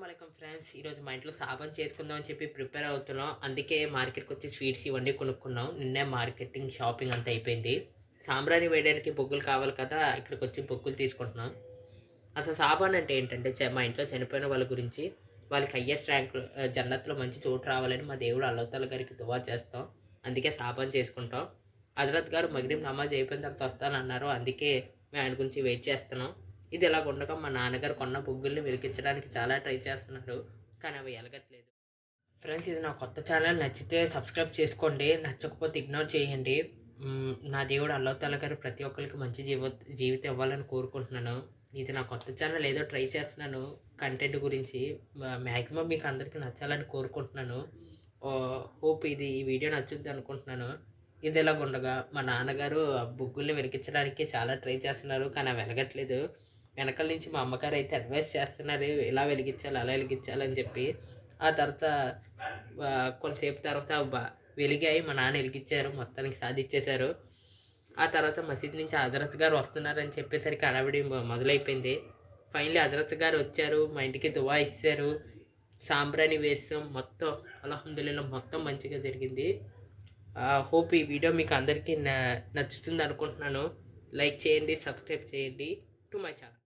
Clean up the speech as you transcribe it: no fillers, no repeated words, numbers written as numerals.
అస్సలాముఅలైకుం friends. ఈరోజు మా ఇంట్లో సాబాన్ చేసుకుందాం అని చెప్పి ప్రిపేర్ అవుతున్నాం. అందుకే మార్కెట్కి వచ్చి స్వీట్స్ ఇవన్నీ కొనుక్కున్నాం. నిన్నే మార్కెటింగ్ షాపింగ్ అంతా అయిపోయింది. సాంబ్రాణి వేయడానికి బొగ్గులు కావాలి కదా, ఇక్కడికి వచ్చి బొగ్గులు తీసుకుంటున్నాం. అసలు సాబాన్ అంటే ఏంటంటే మా ఇంట్లో చనిపోయిన వాళ్ళ గురించి వాళ్ళకి హయ్యెస్ట్ ర్యాంక్ జన్నత్లో మంచి చోటు రావాలని మా దేవుడు అల్లాహ్ గారికి దువా చేస్తాం. అందుకే సాబాన్ చేసుకుంటాం. హజరత్ గారు మగ్రిబ్ నమాజ్ అయిపోయిన తర్వాత వస్తానన్నారు. అందుకే మేము ఆయన గురించి వెయిట్ చేస్తున్నాం. ఇది ఇలాగ ఉండగా మా నాన్నగారు కొన్న బొగ్గుల్ని వెలిగించడానికి చాలా ట్రై చేస్తున్నారు, కానీ అవి ఎలగట్లేదు. ఫ్రెండ్స్, ఇది నా కొత్త ఛానల్. నచ్చితే సబ్స్క్రైబ్ చేసుకోండి, నచ్చకపోతే ఇగ్నోర్ చేయండి. నా దేవుడు అల్లాహ్ గారు ప్రతి ఒక్కరికి మంచి జీవితం ఇవ్వాలని కోరుకుంటున్నాను. ఇది నా కొత్త ఛానల్, ఏదో ట్రై చేస్తున్నాను కంటెంట్ గురించి. మ్యాక్సిమం మీకు అందరికీ నచ్చాలని కోరుకుంటున్నాను. హోప్ ఈ వీడియో నచ్చుద్ది అనుకుంటున్నాను. ఇది ఇలాగుండగా మా నాన్నగారు ఆ బొగ్గుల్ని వెలిగించడానికి చాలా ట్రై చేస్తున్నారు, కానీ అవి వెలగట్లేదు. వెనకాల నుంచి మా అమ్మగారు అయితే అడ్వైస్ చేస్తున్నారు, ఇలా వెలిగించాలి అలా వెలిగించాలి అని చెప్పి. ఆ తర్వాత కొంతసేపు తర్వాత వెలిగాయి. మా నాన్న వెలిగించారు, మొత్తానికి సాధించేశారు. ఆ తర్వాత మసీద్ నుంచి హజరత్ గారు వస్తున్నారని చెప్పేసరికి హడావిడి మొదలైపోయింది. ఫైనలీ హజరత్ గారు వచ్చారు, మా ఇంటికి దువా ఇచ్చారు, సాంబ్రాణి వేసాం. మొత్తం అల్హమ్దులిల్లాహ్ మొత్తం మంచిగా జరిగింది. హోప్ ఈ వీడియో మీకు అందరికీ నచ్చుతుంది అనుకుంటున్నాను. లైక్ చేయండి, సబ్స్క్రైబ్ చేయండి టు మై ఛానల్.